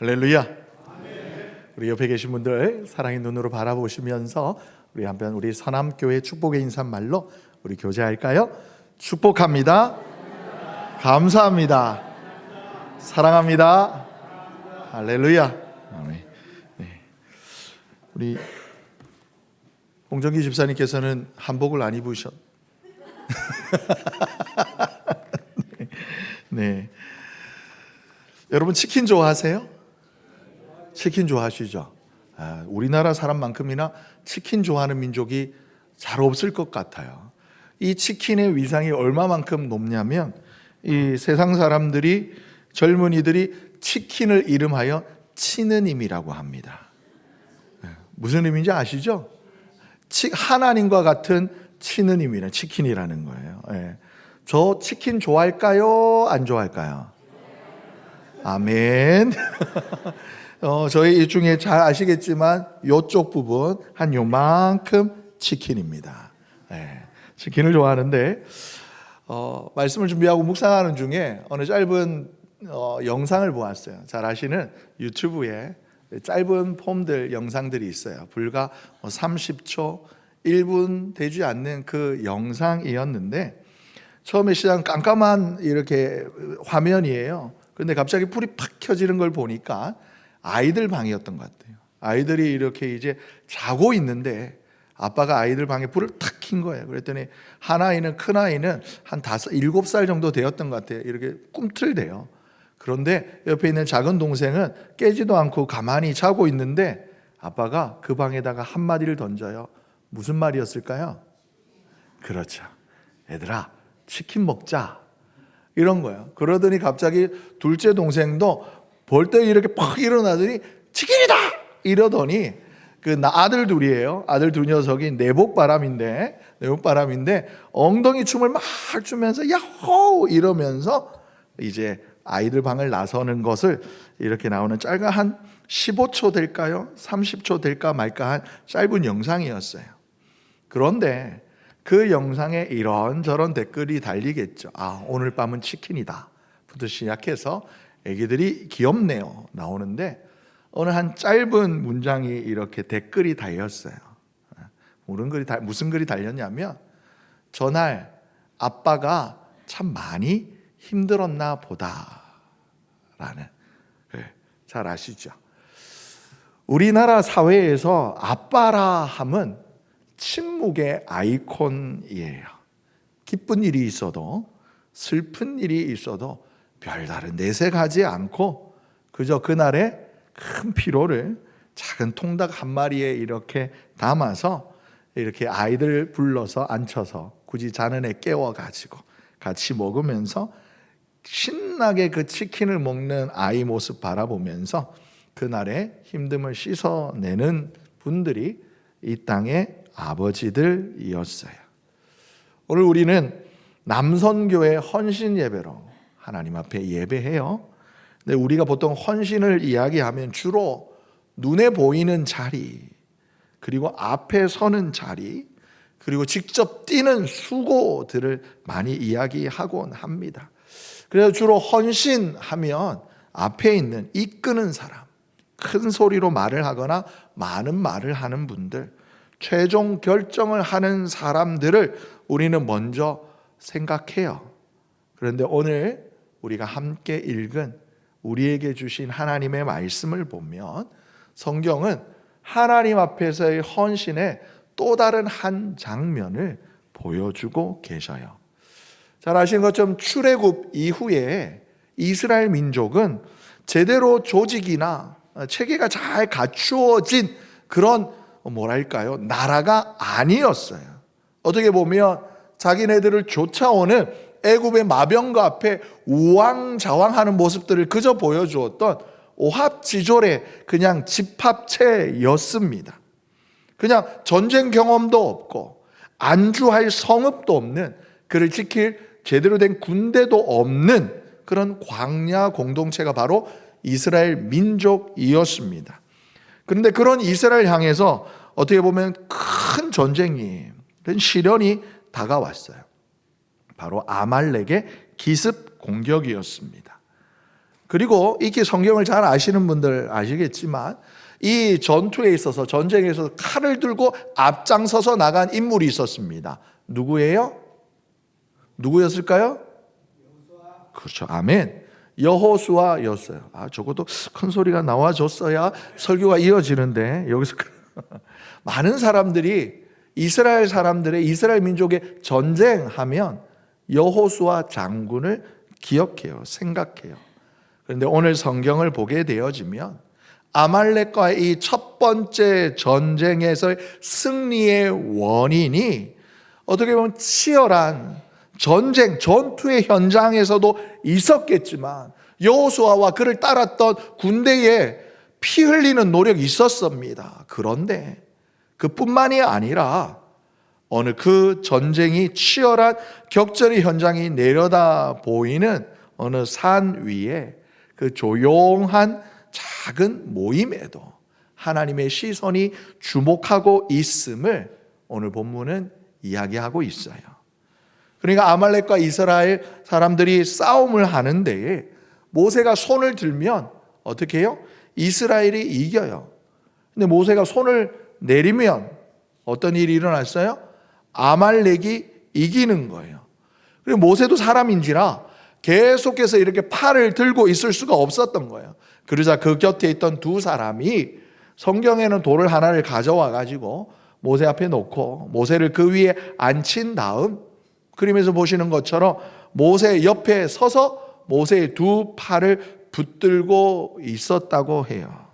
할렐루야. 우리 옆에 계신 분들 사랑의 눈으로 바라보시면서 우리 한번 우리 서남교회 축복의 인사말로 우리 교제할까요? 축복합니다. 감사합니다. 사랑합니다. 할렐루야. 아멘. 네. 우리 홍정기 집사님께서는 한복을 안 입으셨. 네. 여러분 치킨 좋아하세요? 치킨 좋아하시죠? 우리나라 사람만큼이나 치킨 좋아하는 민족이 잘 없을 것 같아요. 이 치킨의 위상이 얼마만큼 높냐면 이 세상 사람들이 젊은이들이 치킨을 이름하여 치느님이라고 합니다. 무슨 의미인지 아시죠? 하나님과 같은 치느님이란 치킨이라는 거예요. 저 치킨 좋아할까요? 안 좋아할까요? 아멘. 저희 중에 잘 아시겠지만 이쪽 부분 한 요만큼 치킨입니다. 치킨을 좋아하는데 말씀을 준비하고 묵상하는 중에 어느 짧은 영상을 보았어요. 잘 아시는 유튜브에 짧은 폼들 영상들이 있어요. 불과 30초 1분 되지 않는 그 영상이었는데 처음에 시작 깜깜한 이렇게 화면이에요. 근데 갑자기 불이 팍 켜지는 걸 보니까 아이들 방이었던 것 같아요. 아이들이 이렇게 이제 자고 있는데 아빠가 아이들 방에 불을 탁 킨 거예요. 그랬더니 한 아이는, 큰 아이는 한 7살 정도 되었던 것 같아요. 이렇게 꿈틀대요. 그런데 옆에 있는 작은 동생은 깨지도 않고 가만히 자고 있는데 아빠가 그 방에다가 한마디를 던져요. 무슨 말이었을까요? 그렇죠. 얘들아, 치킨 먹자. 이런 거예요. 그러더니 갑자기 둘째 동생도 벌떡 이렇게 팍 일어나더니 치킨이다! 이러더니 그 아들 둘이에요. 아들 두 녀석이 내복바람인데 엉덩이 춤을 막 추면서 야호! 이러면서 이제 아이들 방을 나서는 것을 이렇게 나오는 짧은 한 15초 될까요? 30초 될까 말까 한 짧은 영상이었어요. 그런데 그 영상에 이런저런 댓글이 달리겠죠. 오늘 밤은 치킨이다 부터 시작해서 애기들이 귀엽네요 나오는데 어느 한 짧은 문장이 이렇게 댓글이 달렸어요. 무슨 글이 달렸냐면 전날 아빠가 참 많이 힘들었나 보다 라는. 잘 아시죠? 우리나라 사회에서 아빠라 함은 침묵의 아이콘이에요. 기쁜 일이 있어도 슬픈 일이 있어도 별다른 내색하지 않고 그저 그날의 큰 피로를 작은 통닭 한 마리에 이렇게 담아서 이렇게 아이들 불러서 앉혀서 굳이 자는 애 깨워가지고 같이 먹으면서 신나게 그 치킨을 먹는 아이 모습 바라보면서 그날의 힘듦을 씻어내는 분들이 이 땅의 아버지들이었어요. 오늘 우리는 남선교회 헌신 예배로 하나님 앞에 예배해요. 근데 우리가 보통 헌신을 이야기하면 주로 눈에 보이는 자리, 그리고 앞에 서는 자리, 그리고 직접 뛰는 수고들을 많이 이야기하곤 합니다. 그래서 주로 헌신하면 앞에 있는 이끄는 사람, 큰 소리로 말을 하거나 많은 말을 하는 분들, 최종 결정을 하는 사람들을 우리는 먼저 생각해요. 그런데 오늘 우리가 함께 읽은 우리에게 주신 하나님의 말씀을 보면 성경은 하나님 앞에서의 헌신의 또 다른 한 장면을 보여주고 계셔요. 잘 아시는 것처럼 출애굽 이후에 이스라엘 민족은 제대로 조직이나 체계가 잘 갖추어진 그런 나라가 아니었어요. 어떻게 보면 자기네들을 쫓아오는 애굽의 마병과 앞에 우왕좌왕하는 모습들을 그저 보여주었던 오합지졸의 그냥 집합체였습니다. 그냥 전쟁 경험도 없고 안주할 성읍도 없는, 그를 지킬 제대로 된 군대도 없는 그런 광야 공동체가 바로 이스라엘 민족이었습니다. 그런데 그런 이스라엘 향해서 어떻게 보면 큰 전쟁이, 큰 시련이 다가왔어요. 바로 아말렉의 기습 공격이었습니다. 그리고 익히 성경을 잘 아시는 분들 아시겠지만 이 전투에 있어서 전쟁에서 칼을 들고 앞장서서 나간 인물이 있었습니다. 누구예요? 누구였을까요? 그렇죠. 아멘. 여호수아였어요. 적어도 큰 소리가 나와줬어야 설교가 이어지는데 여기서 많은 사람들이 이스라엘 사람들의 이스라엘 민족의 전쟁하면 여호수아 장군을 기억해요. 생각해요. 그런데 오늘 성경을 보게 되어지면 아말렉과의 이 첫 번째 전쟁에서의 승리의 원인이 어떻게 보면 치열한 전쟁, 전투의 현장에서도 있었겠지만 여호수아와 그를 따랐던 군대에 피 흘리는 노력이 있었습니다. 그런데 그뿐만이 아니라 어느 그 전쟁이 치열한 격전의 현장이 내려다 보이는 어느 산 위에 그 조용한 작은 모임에도 하나님의 시선이 주목하고 있음을 오늘 본문은 이야기하고 있어요. 그러니까 아말렉과 이스라엘 사람들이 싸움을 하는데 모세가 손을 들면 어떻게 해요? 이스라엘이 이겨요. 근데 모세가 손을 내리면 어떤 일이 일어났어요? 아말렉이 이기는 거예요. 그리고 모세도 사람인지라 계속해서 이렇게 팔을 들고 있을 수가 없었던 거예요. 그러자 그 곁에 있던 두 사람이 성경에는 돌을 하나를 가져와 가지고 모세 앞에 놓고 모세를 그 위에 앉힌 다음 그림에서 보시는 것처럼 모세 옆에 서서 모세의 두 팔을 붙들고 있었다고 해요.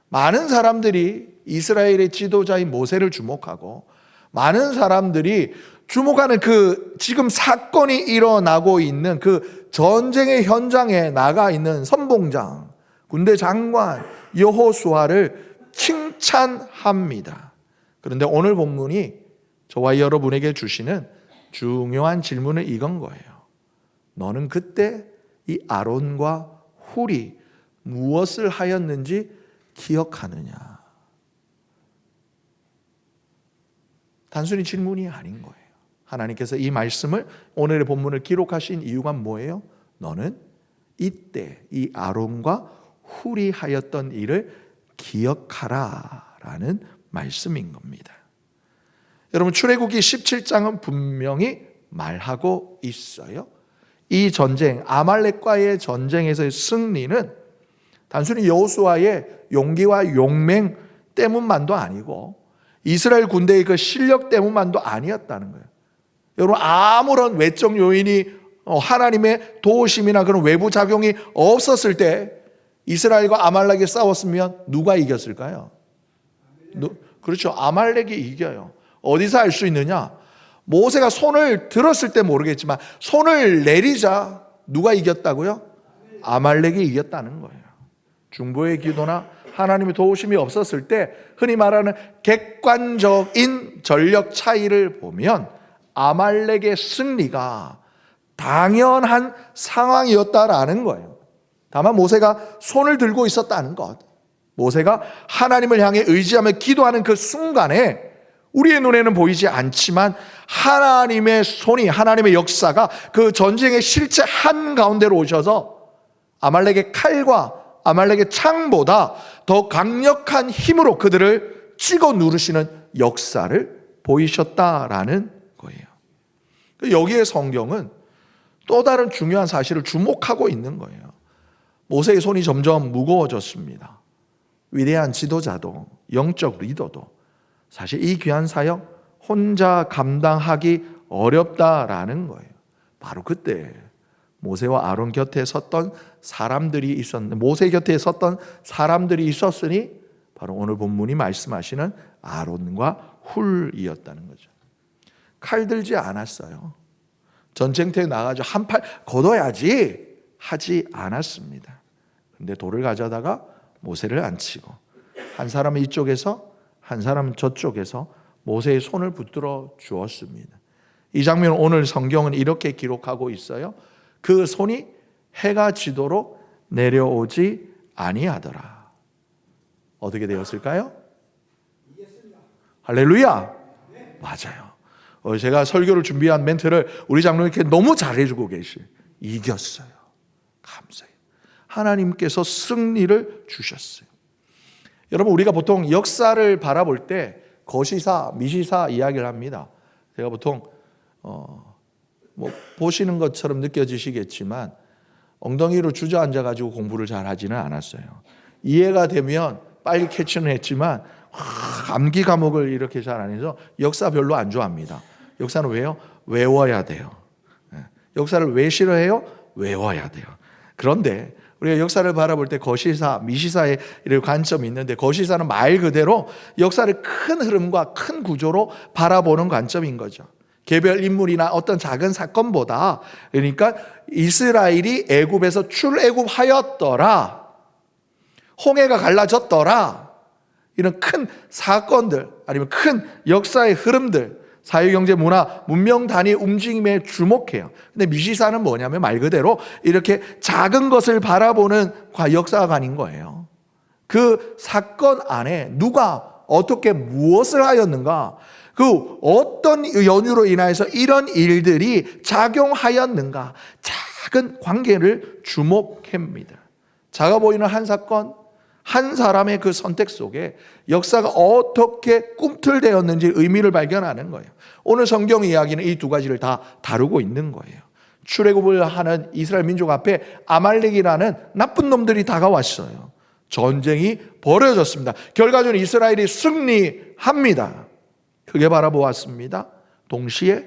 많은 사람들이 이스라엘의 지도자인 모세를 주목하고 많은 사람들이 주목하는 그 지금 사건이 일어나고 있는 그 전쟁의 현장에 나가 있는 선봉장, 군대 장관 여호수아를 칭찬합니다. 그런데 오늘 본문이 저와 여러분에게 주시는 중요한 질문은 이건 거예요. 너는 그때 이 아론과 훌이 무엇을 하였는지 기억하느냐? 단순히 질문이 아닌 거예요. 하나님께서 이 말씀을 오늘의 본문을 기록하신 이유가 뭐예요? 너는 이때 이 아론과 훌이 하였던 일을 기억하라 라는 말씀인 겁니다. 여러분 출애굽기 17장은 분명히 말하고 있어요. 이 전쟁 아말렉과의 전쟁에서의 승리는 단순히 여호수아의 용기와 용맹 때문만도 아니고 이스라엘 군대의 그 실력 때문만도 아니었다는 거예요. 여러분 아무런 외적 요인이 하나님의 도우심이나 그런 외부 작용이 없었을 때 이스라엘과 아말렉이 싸웠으면 누가 이겼을까요? 그렇죠. 아말렉이 이겨요. 어디서 알 수 있느냐? 모세가 손을 들었을 때 모르겠지만 손을 내리자 누가 이겼다고요? 아말렉이 이겼다는 거예요. 중보의 기도나 하나님의 도우심이 없었을 때 흔히 말하는 객관적인 전력 차이를 보면 아말렉의 승리가 당연한 상황이었다라는 거예요. 다만 모세가 손을 들고 있었다는 것, 모세가 하나님을 향해 의지하며 기도하는 그 순간에 우리의 눈에는 보이지 않지만 하나님의 손이, 하나님의 역사가 그 전쟁의 실제 한가운데로 오셔서 아말렉의 칼과 아말렉의 창보다 더 강력한 힘으로 그들을 찍어 누르시는 역사를 보이셨다라는 거예요. 여기에 성경은 또 다른 중요한 사실을 주목하고 있는 거예요. 모세의 손이 점점 무거워졌습니다. 위대한 지도자도 영적 리더도 사실 이 귀한 사역 혼자 감당하기 어렵다라는 거예요. 바로 그때 모세와 아론 곁에 섰던 사람들이 있었는데 모세 곁에 섰던 사람들이 있었으니 바로 오늘 본문이 말씀하시는 아론과 훌이었다는 거죠. 칼 들지 않았어요. 전쟁터에 나가서 한 팔 걷어야지 하지 않았습니다. 근데 돌을 가져다가 모세를 앉히고 한 사람은 이쪽에서 한 사람은 저쪽에서 모세의 손을 붙들어 주었습니다. 이 장면 오늘 성경은 이렇게 기록하고 있어요. 그 손이 해가 지도록 내려오지 아니하더라. 어떻게 되었을까요? 할렐루야. 맞아요. 제가 설교를 준비한 멘트를 우리 장로님께 너무 잘해주고 계시. 이겼어요. 감사해요. 하나님께서 승리를 주셨어요. 여러분, 우리가 보통 역사를 바라볼 때 거시사, 미시사 이야기를 합니다. 제가 보통 보시는 것처럼 느껴지시겠지만 엉덩이로 주저앉아 가지고 공부를 잘 하지는 않았어요. 이해가 되면 빨리 캐치는 했지만 암기 과목을 이렇게 잘 안 해서 역사 별로 안 좋아합니다. 역사는 왜요? 외워야 돼요. 역사를 왜 싫어해요? 외워야 돼요. 그런데 우리가 역사를 바라볼 때 거시사, 미시사의 이런 관점이 있는데, 거시사는 말 그대로 역사를 큰 흐름과 큰 구조로 바라보는 관점인 거죠. 개별 인물이나 어떤 작은 사건보다, 그러니까 이스라엘이 애굽에서 출애굽하였더라, 홍해가 갈라졌더라, 이런 큰 사건들 아니면 큰 역사의 흐름들, 사회, 경제, 문화, 문명 단위 움직임에 주목해요. 근데 미시사는 뭐냐면 말 그대로 이렇게 작은 것을 바라보는 역사관인 거예요. 그 사건 안에 누가 어떻게 무엇을 하였는가, 그 어떤 연유로 인하여서 이런 일들이 작용하였는가, 작은 관계를 주목합니다. 작아 보이는 한 사건, 한 사람의 그 선택 속에 역사가 어떻게 꿈틀대었는지 의미를 발견하는 거예요. 오늘 성경 이야기는 이 두 가지를 다 다루고 있는 거예요. 출애굽을 하는 이스라엘 민족 앞에 아말렉이라는 나쁜 놈들이 다가왔어요. 전쟁이 벌어졌습니다. 결과적으로 이스라엘이 승리합니다. 크게 바라보았습니다. 동시에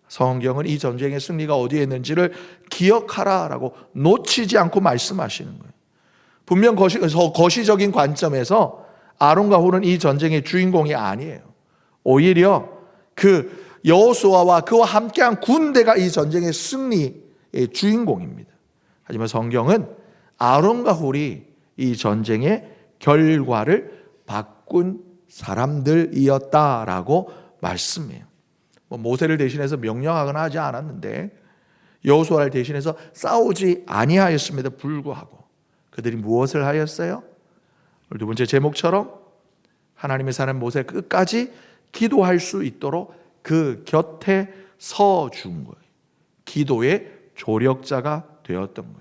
성경은 이 전쟁의 승리가 어디에 있는지를 기억하라라고 놓치지 않고 말씀하시는 거예요. 분명 거시적인 관점에서 아론과 훌은 이 전쟁의 주인공이 아니에요. 오히려 그 여호수아와 그와 함께한 군대가 이 전쟁의 승리의 주인공입니다. 하지만 성경은 아론과 훌이 이 전쟁의 결과를 바꾼 사람들이었다라고 말씀해요. 모세를 대신해서 명령하거나 하지 않았는데, 여호수아를 대신해서 싸우지 아니하였음에도 불구하고 그들이 무엇을 하였어요? 두 번째 제목처럼 하나님의 사람 모세 끝까지 기도할 수 있도록 그 곁에 서준 거예요. 기도의 조력자가 되었던 거예요.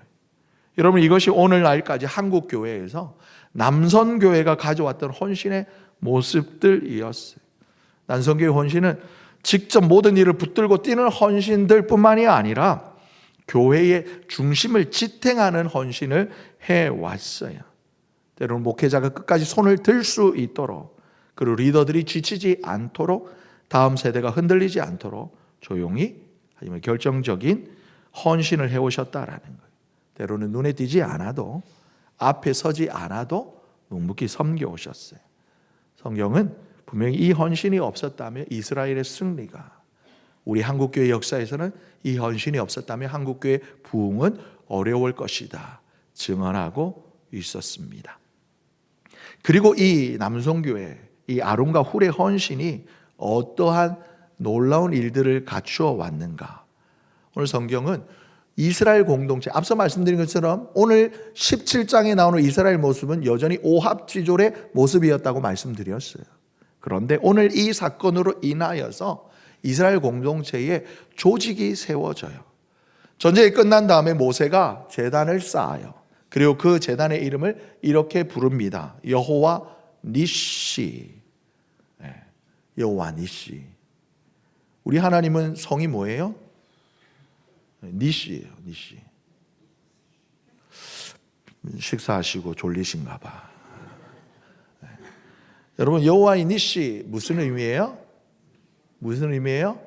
여러분, 이것이 오늘날까지 한국 교회에서 남선교회가 가져왔던 헌신의 모습들이었어요. 남선교회 헌신은 직접 모든 일을 붙들고 뛰는 헌신들 뿐만이 아니라 교회의 중심을 지탱하는 헌신을 해왔어요. 때로는 목회자가 끝까지 손을 들 수 있도록, 그리고 리더들이 지치지 않도록, 다음 세대가 흔들리지 않도록 조용히 하지만 결정적인 헌신을 해오셨다라는 거예요. 때로는 눈에 띄지 않아도, 앞에 서지 않아도 묵묵히 섬겨오셨어요. 성경은 분명히 이 헌신이 없었다면 이스라엘의 승리가, 우리 한국교회 역사에서는 이 헌신이 없었다면 한국교회 부흥은 어려울 것이다 증언하고 있었습니다. 그리고 이 남성교회, 이 아론과 훌의 헌신이 어떠한 놀라운 일들을 갖추어 왔는가. 오늘 성경은 이스라엘 공동체, 앞서 말씀드린 것처럼 오늘 17장에 나오는 이스라엘 모습은 여전히 오합지졸의 모습이었다고 말씀드렸어요. 그런데 오늘 이 사건으로 인하여서 이스라엘 공동체에 조직이 세워져요. 전쟁이 끝난 다음에 모세가 제단을 쌓아요. 그리고 그 제단의 이름을 이렇게 부릅니다. 여호와 니시. 여호와 니시. 우리 하나님은 성이 뭐예요? 니시예요. 니시. 식사하시고 졸리신가 봐. 여러분, 여호와의 니시 무슨 의미예요? 무슨 의미예요?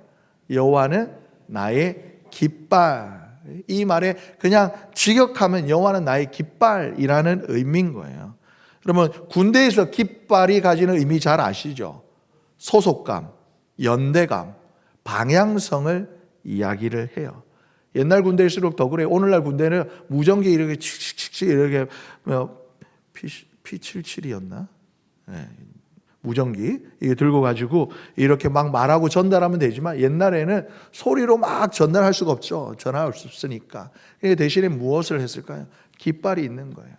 여호와는 나의 깃발. 이 말에 그냥 직역하면 여호와는 나의 깃발이라는 의미인 거예요. 그러면 군대에서 깃발이 가지는 의미 잘 아시죠? 소속감, 연대감, 방향성을 이야기를 해요. 옛날 군대일수록 더 그래요. 오늘날 군대는 무전기 이렇게 칙칙칙 이렇게 P77이었나? 네. 무전기 이게 들고 가지고 이렇게 막 말하고 전달하면 되지만 옛날에는 소리로 막 전달할 수가 없죠. 전화할 수 없으니까. 대신에 무엇을 했을까요? 깃발이 있는 거예요.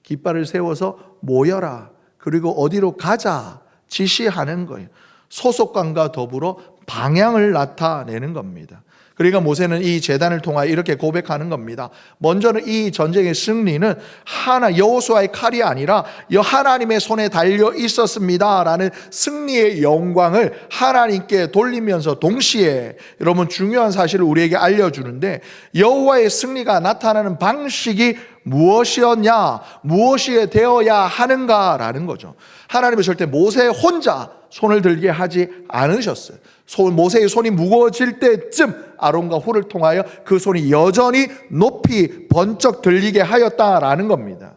깃발을 세워서 모여라. 그리고 어디로 가자 지시하는 거예요. 소속감과 더불어 방향을 나타내는 겁니다. 그러니까 모세는 이 제단을 통하여 이렇게 고백하는 겁니다. 먼저는 이 전쟁의 승리는 여호수아의 칼이 아니라 하나님의 손에 달려 있었습니다 라는 승리의 영광을 하나님께 돌리면서 동시에 여러분 중요한 사실을 우리에게 알려주는데, 여호와의 승리가 나타나는 방식이 무엇이었냐, 무엇이 되어야 하는가라는 거죠. 하나님은 절대 모세 혼자 손을 들게 하지 않으셨어요. 모세의 손이 무거워질 때쯤 아론과 훌을 통하여 그 손이 여전히 높이 번쩍 들리게 하였다라는 겁니다.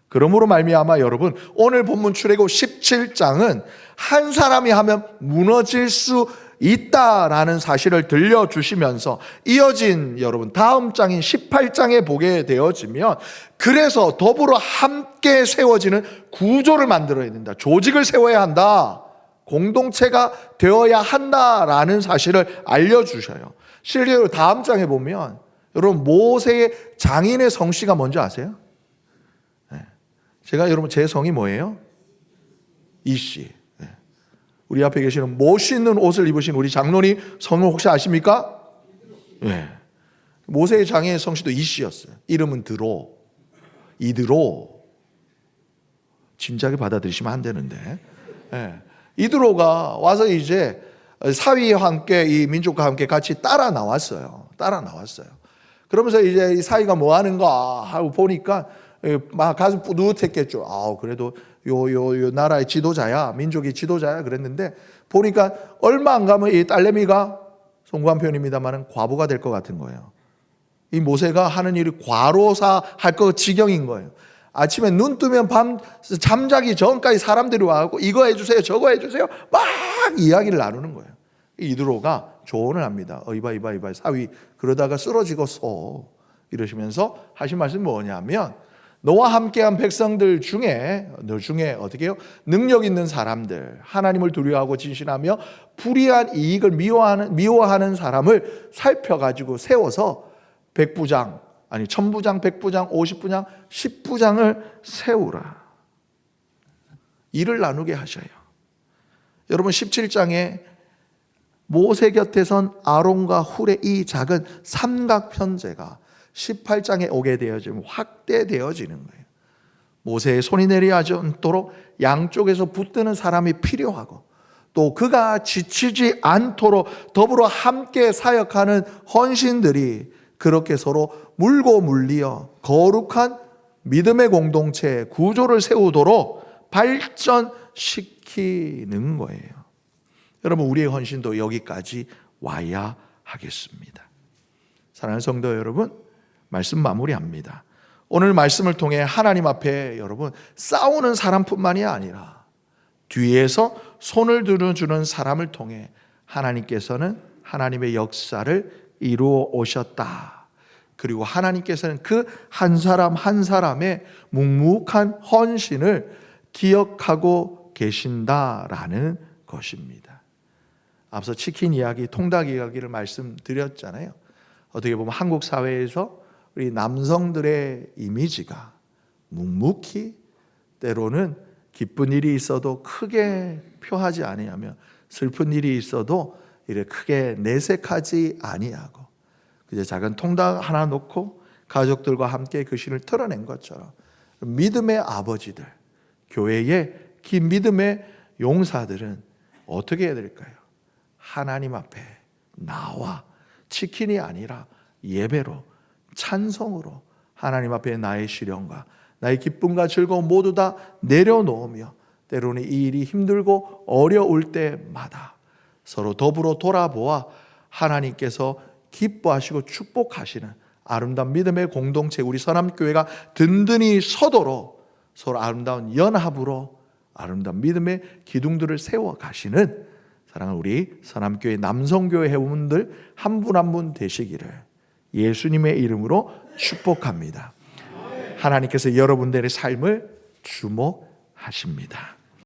그러므로 말미암아 여러분, 오늘 본문 출애굽 17장은 한 사람이 하면 무너질 수 있다라는 사실을 들려주시면서 이어진 여러분 다음 장인 18장에 보게 되어지면, 그래서 더불어 함께 세워지는 구조를 만들어야 된다, 조직을 세워야 한다, 공동체가 되어야 한다라는 사실을 알려주셔요. 실제로 다음 장에 보면 여러분 모세의 장인의 성씨가 뭔지 아세요? 제가 여러분 제 성이 뭐예요? 이씨. 우리 앞에 계시는 멋있는 옷을 입으신 우리 장로님 성을 혹시 아십니까? 네. 모세의 장인의 성씨도 이씨였어요. 이름은 이드로. 진작에 받아들이시면 안 되는데. 네. 이드로가 와서 이제 사위와 함께 이 민족과 함께 같이 따라 나왔어요. 그러면서 이제 이 사위가 뭐 하는가 하고 보니까 막 가슴 뿌듯했겠죠. 그래도 요 나라의 지도자야, 민족의 지도자야 그랬는데, 보니까 얼마 안 가면 이 딸내미가, 송구한 표현입니다만, 과부가 될 것 같은 거예요. 이 모세가 하는 일이 과로사 할 것 지경인 거예요. 아침에 눈 뜨면 밤 잠자기 전까지 사람들이 와서 이거 해주세요, 저거 해주세요, 막 이야기를 나누는 거예요. 이드로가 조언을 합니다. 이봐 사위, 그러다가 쓰러지겠어 이러시면서 하신 말씀이 뭐냐면, 너와 함께한 백성들 중에 너 중에 어떻게 해요? 능력 있는 사람들, 하나님을 두려워하고 진실하며 불의한 이익을 미워하는 사람을 살펴가지고 세워서 100부장, 아니 1000부장, 100부장, 50부장, 10부장을 세우라. 일을 나누게 하셔요. 여러분 17장에 모세 곁에 선 아론과 훌의 이 작은 삼각 편제가 18장에 오게 되어지면 확대되어지는 거예요. 모세의 손이 내려하지 않도록 양쪽에서 붙드는 사람이 필요하고, 또 그가 지치지 않도록 더불어 함께 사역하는 헌신들이 그렇게 서로 물고 물리어 거룩한 믿음의 공동체 구조를 세우도록 발전시키는 거예요. 여러분, 우리의 헌신도 여기까지 와야 하겠습니다. 사랑하는 성도 여러분, 말씀 마무리합니다. 오늘 말씀을 통해 하나님 앞에 여러분 싸우는 사람뿐만이 아니라 뒤에서 손을 들어주는 사람을 통해 하나님께서는 하나님의 역사를 이루어 오셨다. 그리고 하나님께서는 그 한 사람 한 사람의 묵묵한 헌신을 기억하고 계신다라는 것입니다. 앞서 치킨 이야기, 통닭 이야기를 말씀드렸잖아요. 어떻게 보면 한국 사회에서 우리 남성들의 이미지가 묵묵히, 때로는 기쁜 일이 있어도 크게 표하지 아니하며 슬픈 일이 있어도 이렇게 크게 내색하지 아니하고 그저 작은 통닭 하나 놓고 가족들과 함께 그 신을 털어낸 것처럼 믿음의 아버지들, 교회의 긴 믿음의 용사들은 어떻게 해야 될까요? 하나님 앞에 나와 치킨이 아니라 예배로, 찬송으로 하나님 앞에 나의 시련과 나의 기쁨과 즐거움 모두 다 내려놓으며, 때로는 이 일이 힘들고 어려울 때마다 서로 더불어 돌아보아 하나님께서 기뻐하시고 축복하시는 아름다운 믿음의 공동체, 우리 선함교회가 든든히 서도록 서로 아름다운 연합으로 아름다운 믿음의 기둥들을 세워가시는 사랑하는 우리 선함교회 남성교회 회원들 한 분 한 분 되시기를 예수님의 이름으로 축복합니다. 하나님께서 여러분들의 삶을 주목하십니다.